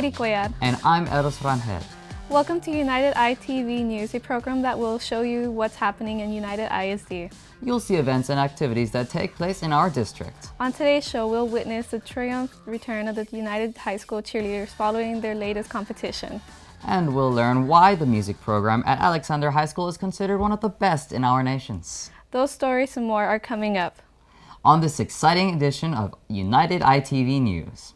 Katie Cuellar. And I'm Eros Rangel. Welcome to United ITV News, a program that will show you what's happening in United ISD. You'll see events and activities that take place in our district. On today's show, we'll witness the triumphant return of the United High School cheerleaders following their latest competition. And we'll learn why the music program at Alexander High School is considered one of the best in our nations. Those stories and more are coming up on this exciting edition of United ITV News.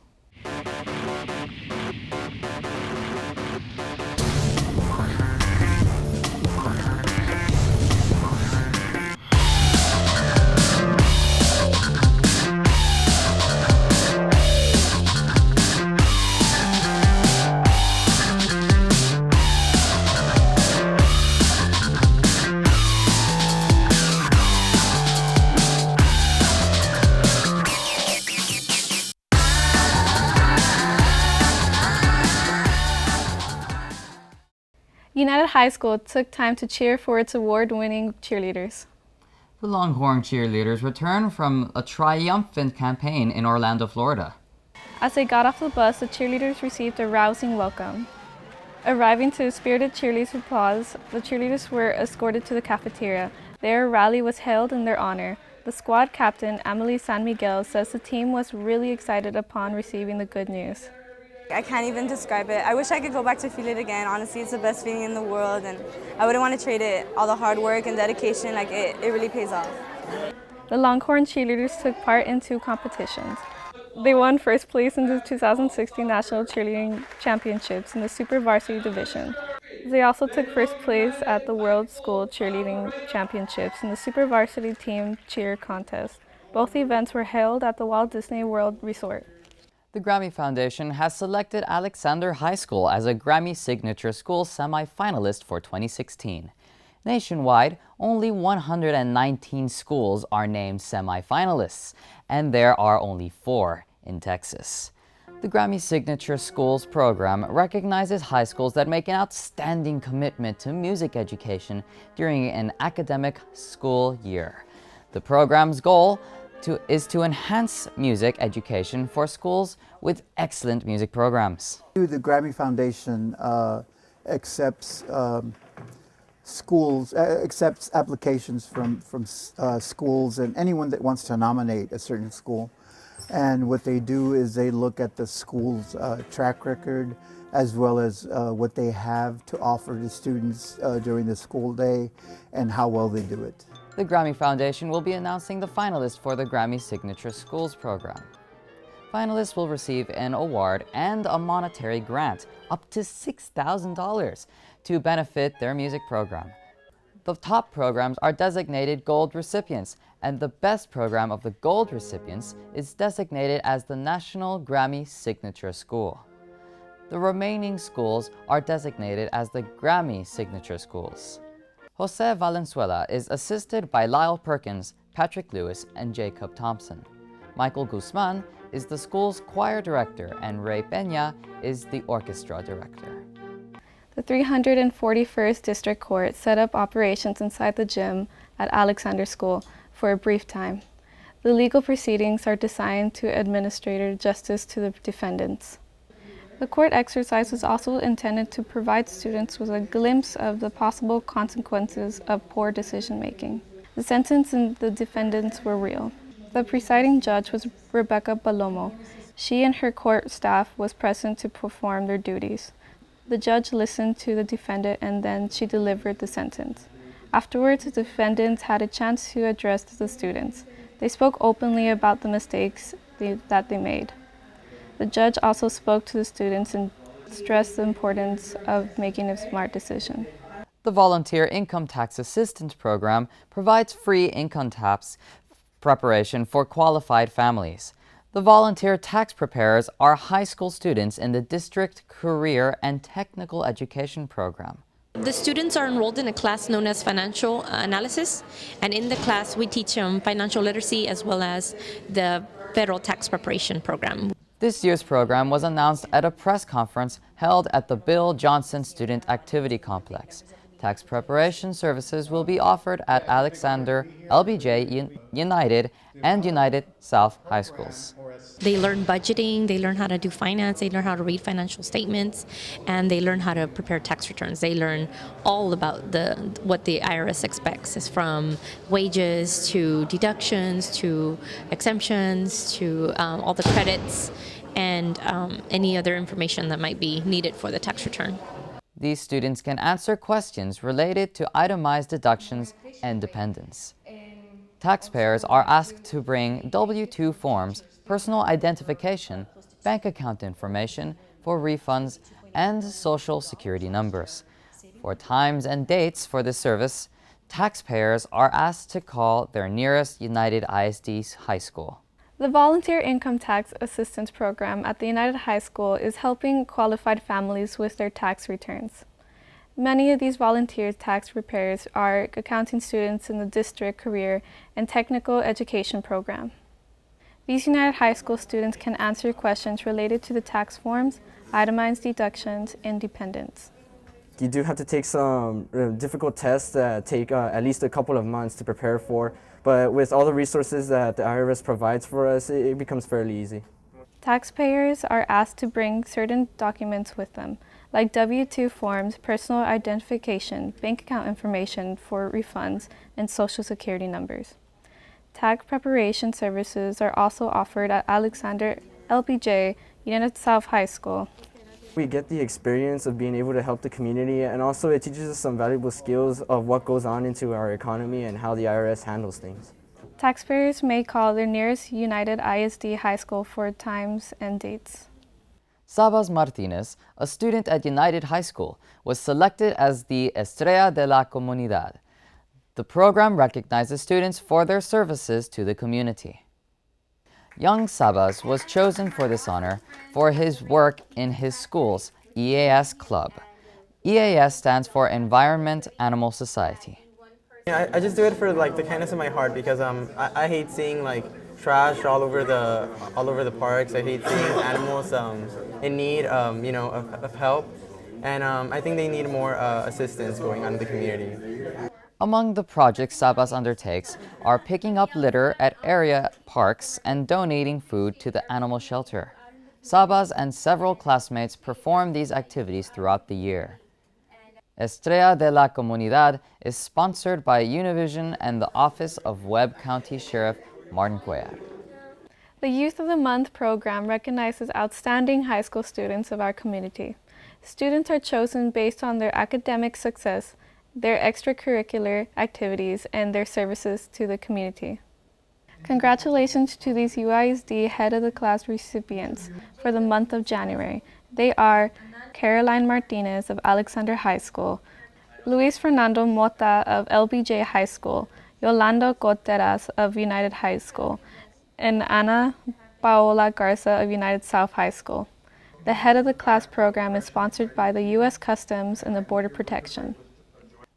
United High School took time to cheer for its award-winning cheerleaders. The Longhorn cheerleaders returned from a triumphant campaign in Orlando, Florida. As they got off the bus, the cheerleaders received a rousing welcome. Arriving to spirited cheerleaders' applause, the cheerleaders were escorted to the cafeteria. There, a rally was held in their honor. The squad captain, Amelie San Miguel, says the team was really excited upon receiving the good news. I can't even describe it. I wish I could go back to feel it again. Honestly, it's the best feeling in the world, and I wouldn't want to trade it. All the hard work and dedication, it really pays off. The Longhorn cheerleaders took part in 2 competitions. They won first place in the 2016 National Cheerleading Championships in the Super Varsity Division. They also took first place at the World School Cheerleading Championships in the Super Varsity Team Cheer Contest. Both events were held at the Walt Disney World Resort. The Grammy Foundation has selected Alexander High School as a Grammy Signature School semi-finalist for 2016. Nationwide, only 119 schools are named semi-finalists, and there are only 4 in Texas. The Grammy Signature Schools program recognizes high schools that make an outstanding commitment to music education during an academic school year. The program's goal is to enhance music education for schools with excellent music programs. The Grammy Foundation accepts applications from schools and anyone that wants to nominate a certain school. And what they do is they look at the school's track record as well as what they have to offer to students during the school day and how well they do it. The Grammy Foundation will be announcing the finalists for the Grammy Signature Schools program. Finalists will receive an award and a monetary grant up to $6,000 to benefit their music program. The top programs are designated gold recipients, and the best program of the gold recipients is designated as the National Grammy Signature School. The remaining schools are designated as the Grammy Signature Schools. Jose Valenzuela is assisted by Lyle Perkins, Patrick Lewis, and Jacob Thompson. Michael Guzman is the school's choir director, and Ray Peña is the orchestra director. The 341st District Court set up operations inside the gym at Alexander School for a brief time. The legal proceedings are designed to administer justice to the defendants. The court exercise was also intended to provide students with a glimpse of the possible consequences of poor decision-making. The sentence and the defendants were real. The presiding judge was Rebecca Palomo. She and her court staff was present to perform their duties. The judge listened to the defendant and then she delivered the sentence. Afterwards, the defendants had a chance to address the students. They spoke openly about the mistakes that they made. The judge also spoke to the students and stressed the importance of making a smart decision. The Volunteer Income Tax Assistance Program provides free income tax preparation for qualified families. The volunteer tax preparers are high school students in the District Career and Technical Education Program. The students are enrolled in a class known as Financial Analysis, and in the class we teach them financial literacy as well as the Federal Tax Preparation Program. This year's program was announced at a press conference held at the Bill Johnson Student Activity Complex. Tax preparation services will be offered at Alexander, LBJ, United, and United South High Schools. They learn budgeting, they learn how to do finance, they learn how to read financial statements, and they learn how to prepare tax returns. They learn all about what the IRS expects, is from wages to deductions to exemptions to all the credits and any other information that might be needed for the tax return. These students can answer questions related to itemized deductions and dependents. Taxpayers are asked to bring W-2 forms, personal identification, bank account information for refunds, and social security numbers. For times and dates for this service, taxpayers are asked to call their nearest United ISD high school. The Volunteer Income Tax Assistance Program at the United High School is helping qualified families with their tax returns. Many of these volunteer tax preparers are accounting students in the district career and technical education program. These United High School students can answer questions related to the tax forms, itemized deductions, and dependents. You do have to take some difficult tests that take at least a couple of months to prepare for, but with all the resources that the IRS provides for us, it becomes fairly easy. Taxpayers are asked to bring certain documents with them, like W-2 forms, personal identification, bank account information for refunds, and social security numbers. Tax preparation services are also offered at Alexander LBJ United South High School. We get the experience of being able to help the community, and also it teaches us some valuable skills of what goes on into our economy and how the IRS handles things. Taxpayers may call their nearest United ISD high school for times and dates. Sabas Martinez, a student at United High School, was selected as the Estrella de la Comunidad. The program recognizes students for their services to the community. Young Sabas was chosen for this honor for his work in his school's EAS club. EAS stands for Environment Animal Society. Yeah, I just do it for like the kindness of my heart because I hate seeing like trash all over the parks. I hate seeing animals in need of help, and I think they need more assistance going on in the community. Among the projects Sabas undertakes are picking up litter at area parks and donating food to the animal shelter. Sabas and several classmates perform these activities throughout the year. Estrella de la Comunidad is sponsored by Univision and the Office of Webb County Sheriff Martin Cuellar. The Youth of the Month program recognizes outstanding high school students of our community. Students are chosen based on their academic success, their extracurricular activities, and their services to the community. Congratulations to these UISD Head of the Class recipients for the month of January. They are Caroline Martinez of Alexander High School, Luis Fernando Mota of LBJ High School, Yolanda Coteras of United High School, and Ana Paola Garcia of United South High School. The Head of the Class program is sponsored by the U.S. Customs and the Border Protection.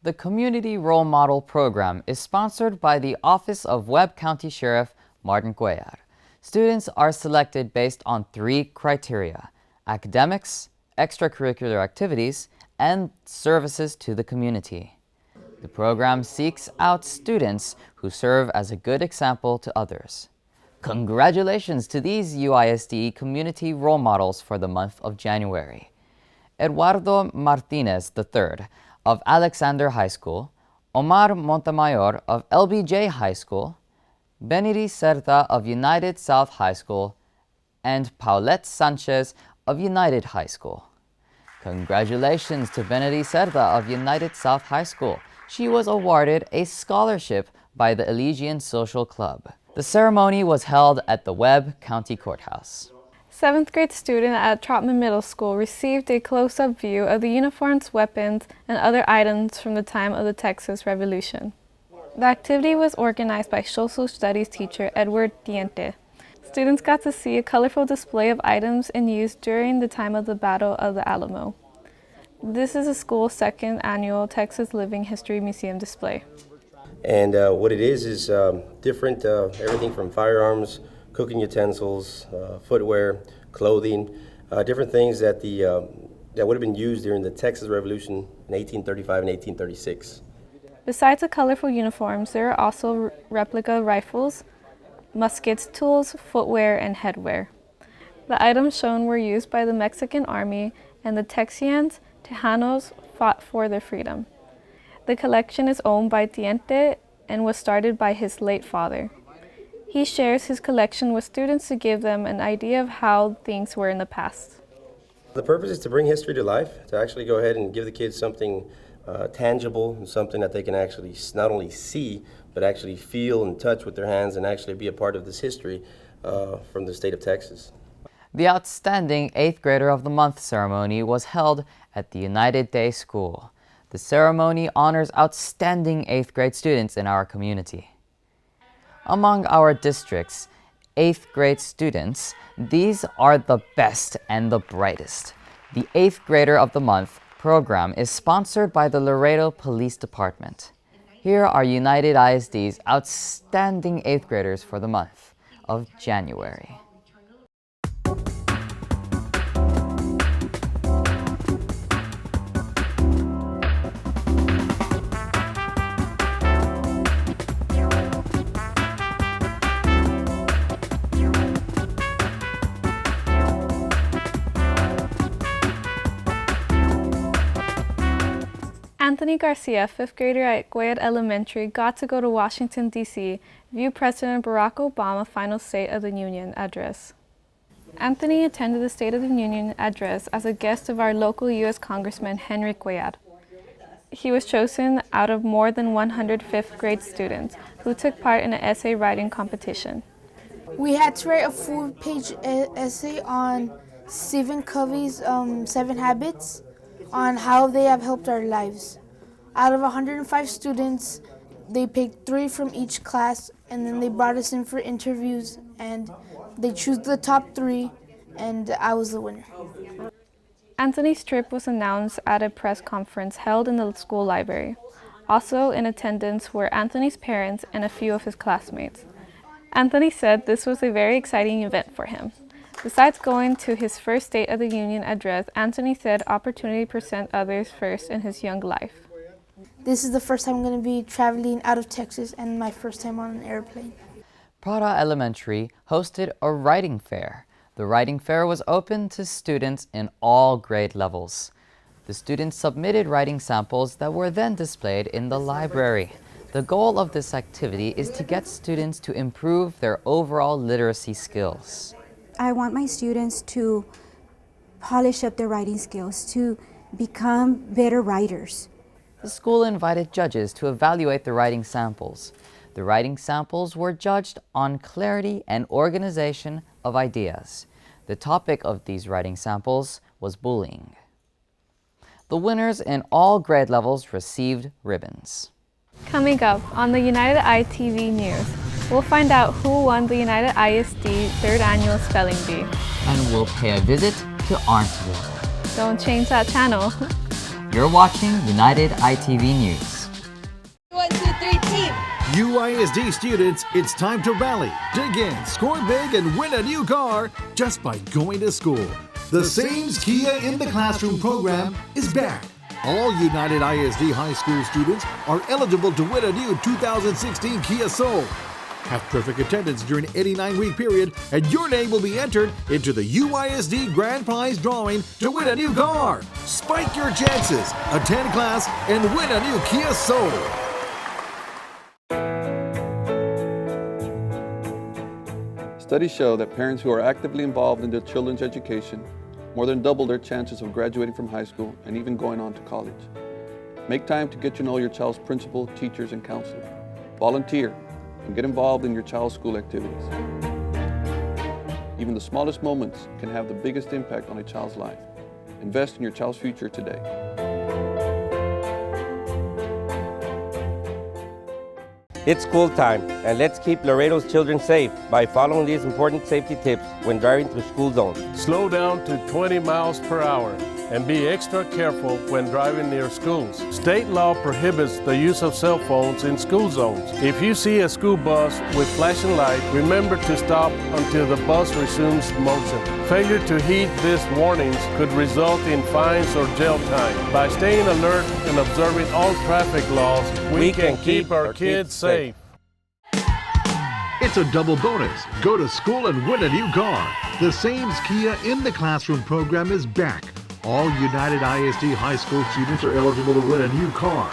The Community Role Model Program is sponsored by the Office of Webb County Sheriff Martin Cuellar. Students are selected based on 3 criteria: academics, extracurricular activities, and services to the community. The program seeks out students who serve as a good example to others. Congratulations to these UISD community role models for the month of January. Eduardo Martinez III of Alexander High School, Omar Montemayor of LBJ High School, Benity Certa of United South High School, and Paulette Sanchez of United High School. Congratulations to Benity Certa of United South High School. She was awarded a scholarship by the Elysian Social Club. The ceremony was held at the Webb County Courthouse. 7th grade student at Trotman Middle School received a close-up view of the uniforms, weapons, and other items from the time of the Texas Revolution. The activity was organized by social studies teacher Edward Diente. Students got to see a colorful display of items in use during the time of the Battle of the Alamo. This is the school's 2nd annual Texas Living History Museum display. And what it is different, everything from firearms, cooking utensils, footwear, clothing, different things that that would have been used during the Texas Revolution in 1835 and 1836. Besides the colorful uniforms, there are also replica rifles, muskets, tools, footwear, and headwear. The items shown were used by the Mexican Army, and the Texians, Tejanos, fought for their freedom. The collection is owned by Tiente and was started by his late father. He shares his collection with students to give them an idea of how things were in the past. The purpose is to bring history to life, to actually go ahead and give the kids something tangible and something that they can actually not only see, but actually feel and touch with their hands and actually be a part of this history from the state of Texas. The Outstanding 8th Grader of the Month ceremony was held at the United Day School. The ceremony honors outstanding 8th grade students in our community. Among our district's 8th grade students, these are the best and the brightest. The 8th Grader of the Month program is sponsored by the Laredo Police Department. Here are United ISD's outstanding 8th graders for the month of January. Anthony Garcia, 5th grader at Guayat Elementary, got to go to Washington, D.C., view President Barack Obama's final State of the Union address. Anthony attended the State of the Union address as a guest of our local U.S. Congressman Henry Guayat. He was chosen out of more than 100 5th grade students who took part in an essay writing competition. We had to write a full-page essay on Stephen Covey's 7 Habits, on how they have helped our lives. Out of 105 students, they picked 3 from each class, and then they brought us in for interviews, and they chose the top 3, and I was the winner. Anthony's trip was announced at a press conference held in the school library. Also in attendance were Anthony's parents and a few of his classmates. Anthony said this was a very exciting event for him. Besides going to his first State of the Union address, Anthony said opportunity present others first in his young life. This is the first time I'm going to be traveling out of Texas and my first time on an airplane. Prada Elementary hosted a writing fair. The writing fair was open to students in all grade levels. The students submitted writing samples that were then displayed in the library. The goal of this activity is to get students to improve their overall literacy skills. I want my students to polish up their writing skills, to become better writers. The school invited judges to evaluate the writing samples. The writing samples were judged on clarity and organization of ideas. The topic of these writing samples was bullying. The winners in all grade levels received ribbons. Coming up on the United ITV News, we'll find out who won the United ISD 3rd Annual Spelling Bee. And we'll pay a visit to Arent Ville. Don't change that channel. You're watching United ITV News. 1, 2, 3, team! UISD students, it's time to rally, dig in, score big, and win a new car just by going to school. The Sames Kia in the Classroom program is back. All United ISD high school students are eligible to win a new 2016 Kia Soul. Have perfect attendance during an 89-week period, and your name will be entered into the UISD Grand Prize drawing to win a new car. Spike your chances, attend class, and win a new Kia Soul. Studies show that parents who are actively involved in their children's education more than double their chances of graduating from high school and even going on to college. Make time to get to know your child's principal, teachers, and counselor. Volunteer and get involved in your child's school activities. Even the smallest moments can have the biggest impact on a child's life. Invest in your child's future today. It's school time, and let's keep Laredo's children safe by following these important safety tips when driving through school zones. Slow down to 20 miles per hour and be extra careful when driving near schools. State law prohibits the use of cell phones in school zones. If you see a school bus with flashing light, remember to stop until the bus resumes motion. Failure to heed these warnings could result in fines or jail time. By staying alert and observing all traffic laws, we can keep our kids safe. It's a double bonus. Go to school and win a new car. The Sames Kia in the Classroom program is back. All United ISD high school students are eligible to win a new car.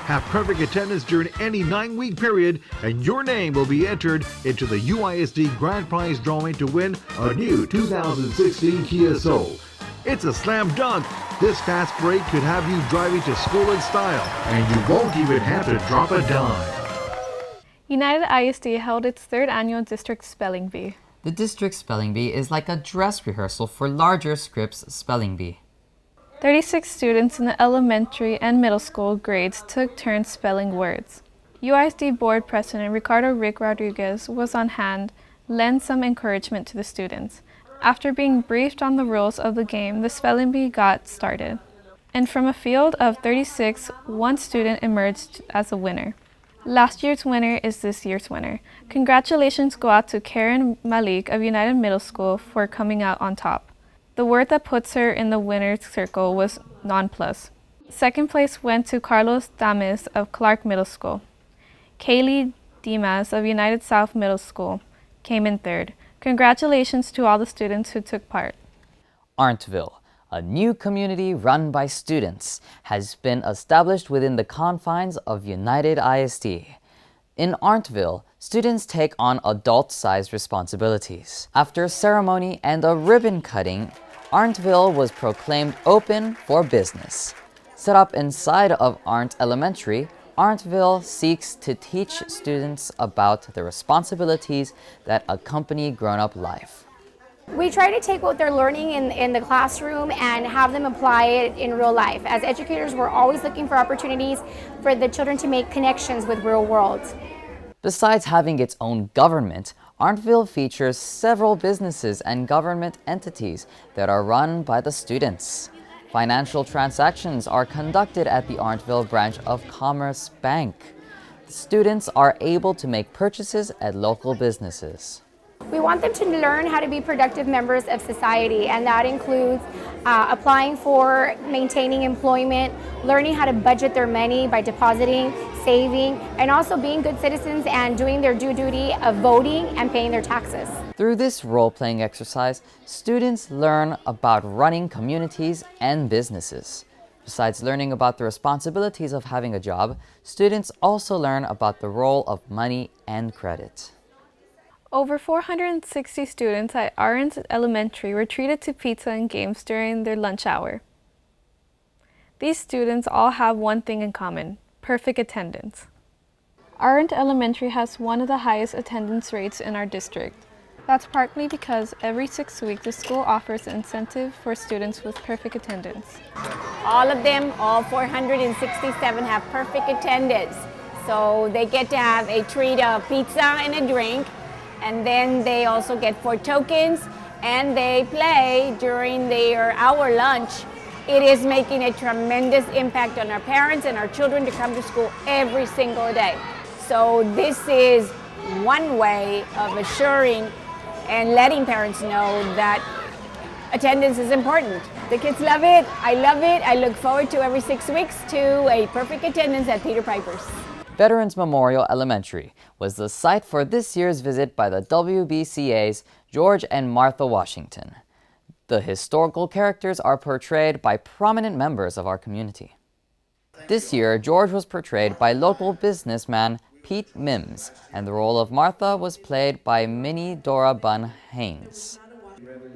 Have perfect attendance during any 9-week period, and your name will be entered into the UISD Grand Prize drawing to win a new 2016 Kia Soul. It's a slam dunk. This fast break could have you driving to school in style, and you won't even have to drop a dime. United ISD held its 3rd annual District Spelling Bee. The District Spelling Bee is like a dress rehearsal for larger Scripps Spelling Bee. 36 students in the elementary and middle school grades took turns spelling words. UISD Board President Ricardo Rick Rodriguez was on hand, lend some encouragement to the students. After being briefed on the rules of the game, the spelling bee got started. And from a field of 36, one student emerged as a winner. Last year's winner is this year's winner. Congratulations go out to Karen Malik of United Middle School for coming out on top. The word that puts her in the winner's circle was nonplus. Second place went to Carlos Dames of Clark Middle School. Kaylee Dimas of United South Middle School came in 3rd. Congratulations to all the students who took part. Arent Ville, a new community run by students, has been established within the confines of United ISD. In Arent Ville, students take on adult-sized responsibilities. After a ceremony and a ribbon cutting, Arent Ville was proclaimed open for business. Set up inside of Arent Elementary, Arent Ville seeks to teach students about the responsibilities that accompany grown-up life. We try to take what they're learning in the classroom and have them apply it in real life. As educators, we're always looking for opportunities for the children to make connections with real world. Besides having its own government, Arent Ville features several businesses and government entities that are run by the students. Financial transactions are conducted at the Arent Ville branch of Commerce Bank. The students are able to make purchases at local businesses. We want them to learn how to be productive members of society, and that includes applying for, maintaining employment, learning how to budget their money by depositing, saving, and also being good citizens and doing their due duty of voting and paying their taxes. Through this role-playing exercise, students learn about running communities and businesses. Besides learning about the responsibilities of having a job, students also learn about the role of money and credit. Over 460 students at Arent Elementary were treated to pizza and games during their lunch hour. These students all have one thing in common: perfect attendance. Arent Elementary has one of the highest attendance rates in our district. That's partly because every 6 weeks the school offers an incentive for students with perfect attendance. All of them, all 467, have perfect attendance. So they get to have a treat of pizza and a drink. And then they also get 4 tokens, and they play during their hour lunch. It is making a tremendous impact on our parents and our children to come to school every single day. So this is one way of assuring and letting parents know that attendance is important. The kids love it. I love it. I look forward to every 6 weeks to a perfect attendance at Peter Piper's. Veterans Memorial Elementary was the site for this year's visit by the WBCA's George and Martha Washington. The historical characters are portrayed by prominent members of our community. This year, George was portrayed by local businessman Pete Mims, and the role of Martha was played by Minnie Dora Bunn Haynes.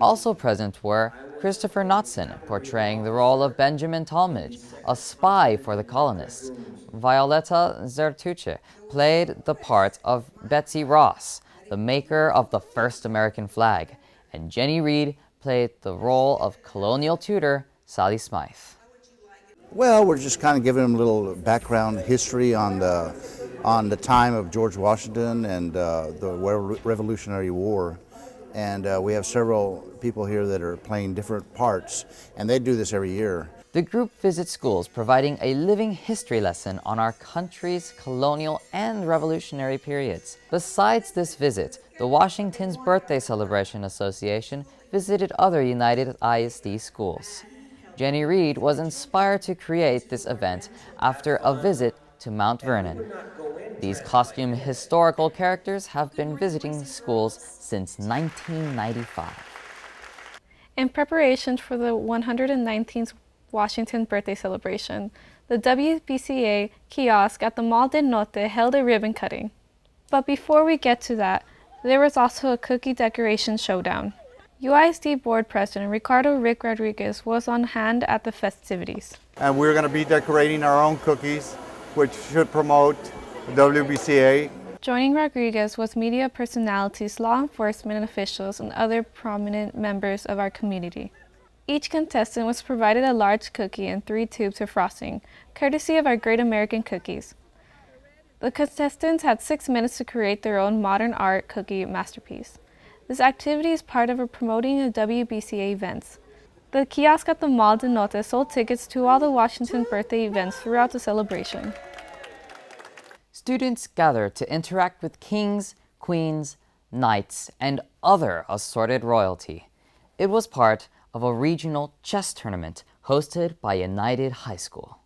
Also present were Christopher Knotson, portraying the role of Benjamin Talmadge, a spy for the colonists. Violetta Zertuche played the part of Betsy Ross, the maker of the first American flag, and Jenny Reed played the role of colonial tutor Sally Smythe. Well, we're just kind of giving them a little background history on the time of George Washington and the Revolutionary War. And we have several people here that are playing different parts, and they do this every year. The group visits schools providing a living history lesson on our country's colonial and revolutionary periods. Besides this visit, the Washington's Birthday Celebration Association visited other United ISD schools. Jenny Reed was inspired to create this event after a visit to Mount Vernon. These costume historical characters have been visiting schools since 1995. In preparation for the 119th Washington birthday celebration, the WBCA kiosk at the Mall del Norte held a ribbon cutting. But before we get to that, there was also a cookie decoration showdown. UISD board president Ricardo Rick Rodriguez was on hand at the festivities. And we're going to be decorating our own cookies, which should promote WBCA. Joining Rodriguez was media personalities, law enforcement officials, and other prominent members of our community. Each contestant was provided a large cookie and 3 tubes of frosting, courtesy of our Great American Cookies. The contestants had 6 minutes to create their own modern art cookie masterpiece. This activity is part of promoting the WBCA events. The kiosk at the Mall del Norte sold tickets to all the Washington birthday events throughout the celebration. Students gathered to interact with kings, queens, knights, and other assorted royalty. It was part of a regional chess tournament hosted by United High School.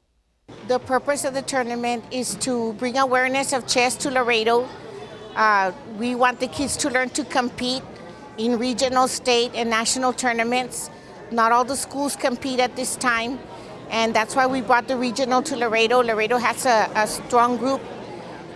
The purpose of the tournament is to bring awareness of chess to Laredo. We want the kids to learn to compete in regional, state, and national tournaments. Not all the schools compete at this time, and that's why we brought the regional to Laredo. Laredo has a strong group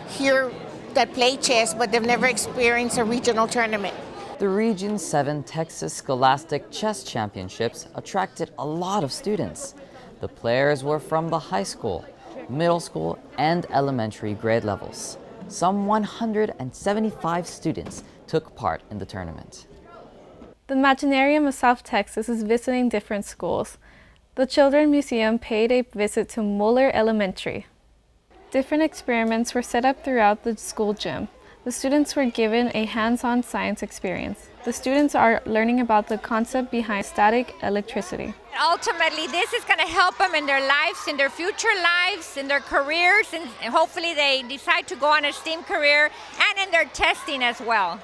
here that play chess, but they've never experienced a regional tournament. The Region 7 Texas Scholastic Chess Championships attracted a lot of students. The players were from the high school, middle school, and elementary grade levels. Some 175 students took part in the tournament. The Imaginarium of South Texas is visiting different schools. The Children's Museum paid a visit to Muller Elementary. Different experiments were set up throughout the school gym. The students were given a hands-on science experience. The students are learning about the concept behind static electricity. Ultimately, this is going to help them in their lives, in their future lives, in their careers, and hopefully they decide to go on a STEAM career, and in their testing as well.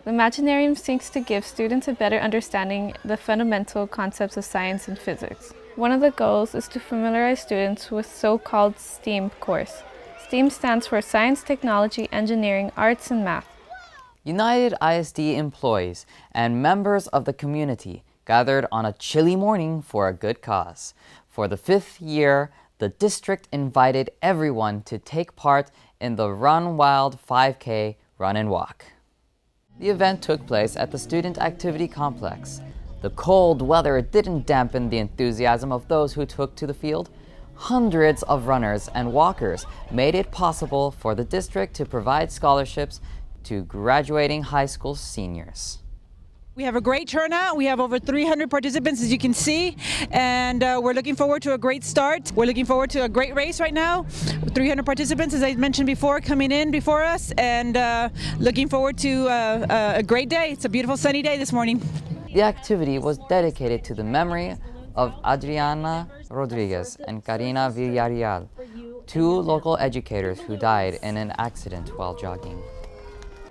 The Imaginarium seeks to give students a better understanding of the fundamental concepts of science and physics. One of the goals is to familiarize students with so-called STEAM course. STEAM stands for Science, Technology, Engineering, Arts, and Math. United ISD employees and members of the community gathered on a chilly morning for a good cause. For the 5th year, the district invited everyone to take part in the Run Wild 5K Run and Walk. The event took place at the Student Activity Complex. The cold weather didn't dampen the enthusiasm of those who took to the field. Hundreds of runners and walkers made it possible for the district to provide scholarships to graduating high school seniors. We have a great turnout. We have over 300 participants, as you can see, and we're looking forward to a great start. We're looking forward to a great race right now. 300 participants, as I mentioned before, coming in before us, and looking forward to a great day. It's a beautiful sunny day this morning. The activity was dedicated to the memory of Adriana Rodriguez and Karina Villarreal, 2 local educators who died in an accident while jogging.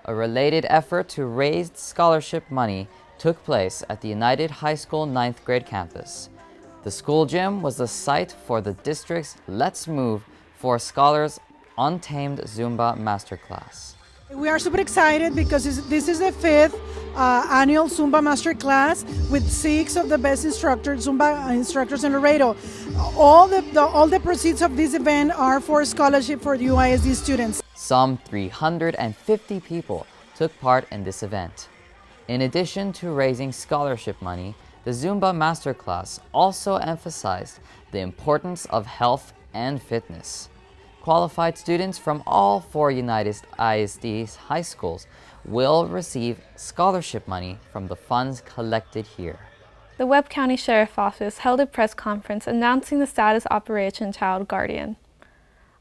A related effort to raise scholarship money took place at the United High School 9th grade campus. The school gym was the site for the district's Let's Move for Scholars Untamed Zumba Masterclass. We are super excited because this is the 5th annual Zumba Masterclass with 6 of the best Zumba instructors in Laredo. All the proceeds of this event are for scholarship for the UISD students. Some 350 people took part in this event. In addition to raising scholarship money, the Zumba Masterclass also emphasized the importance of health and fitness. Qualified students from all 4 United ISD high schools will receive scholarship money from the funds collected here. The Webb County Sheriff's Office held a press conference announcing the status of Operation Child Guardian.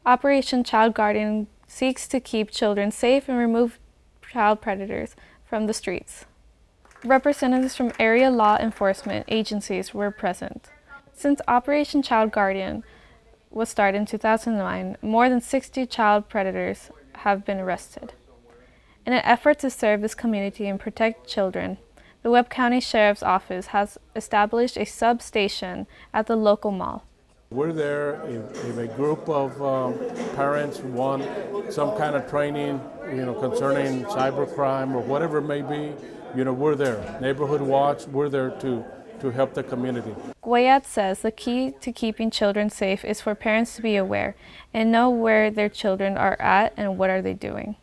Operation Child Guardian seeks to keep children safe and remove child predators from the streets. Representatives from area law enforcement agencies were present. Since Operation Child Guardian was started in 2009, more than 60 child predators have been arrested. In an effort to serve this community and protect children, the Webb County Sheriff's Office has established a substation at the local mall. We're there if a group of parents want some kind of training, concerning cybercrime or whatever it may be, we're there. Neighborhood Watch, we're there to help the community. Guayat says the key to keeping children safe is for parents to be aware and know where their children are at and what are they doing.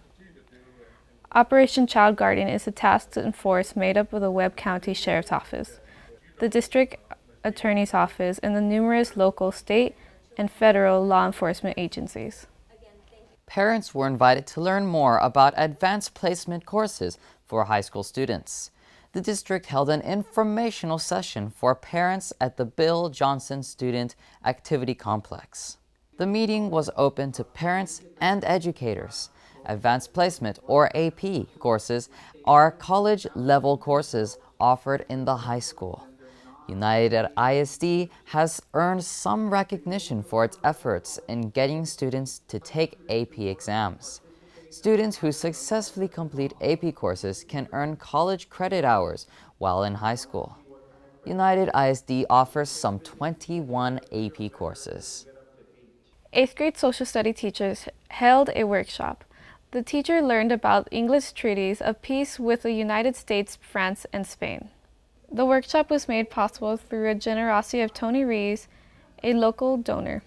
Operation Child Guardian is a task force made up of the Webb County Sheriff's Office, the District Attorney's Office, and the numerous local, state, and federal law enforcement agencies. Parents were invited to learn more about advanced placement courses for high school students. The district held an informational session for parents at the Bill Johnson Student Activity Complex. The meeting was open to parents and educators. Advanced Placement, or AP, courses are college-level courses offered in the high school. United ISD has earned some recognition for its efforts in getting students to take AP exams. Students who successfully complete AP courses can earn college credit hours while in high school. United ISD offers some 21 AP courses. 8th grade social study teachers held a workshop. The teacher learned about English treaties of peace with the United States, France, and Spain. The workshop was made possible through a generosity of Tony Rees, a local donor.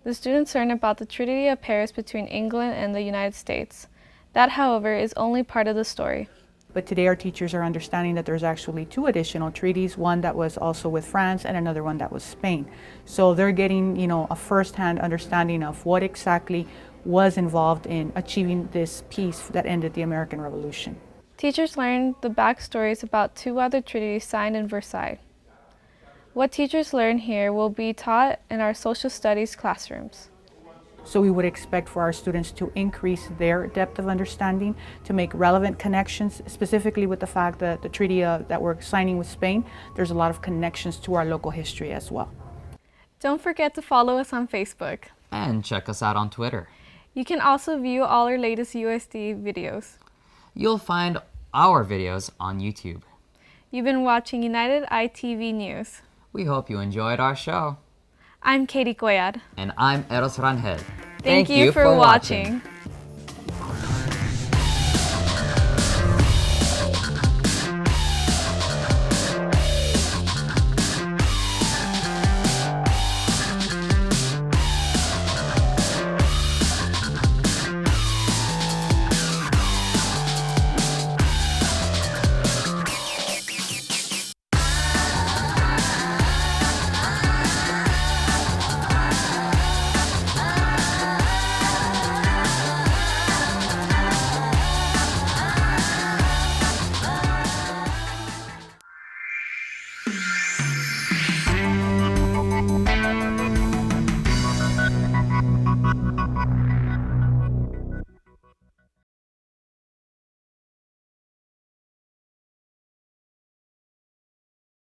The students learned about the Treaty of Paris between England and the United States. That, however, is only part of the story. But today our teachers are understanding that there's actually 2 additional treaties, one that was also with France and another one that was Spain. So they're getting, a first-hand understanding of what exactly was involved in achieving this peace that ended the American Revolution. Teachers learned the backstories about 2 other treaties signed in Versailles. What teachers learn here will be taught in our social studies classrooms. So we would expect for our students to increase their depth of understanding, to make relevant connections, specifically with the fact that the treaty that we're signing with Spain, there's a lot of connections to our local history as well. Don't forget to follow us on Facebook. And check us out on Twitter. You can also view all our latest UISD videos. You'll find our videos on YouTube. You've been watching United ITV News. We hope you enjoyed our show. I'm Katie Coyad. And I'm Eros Rangel. Thank you for watching.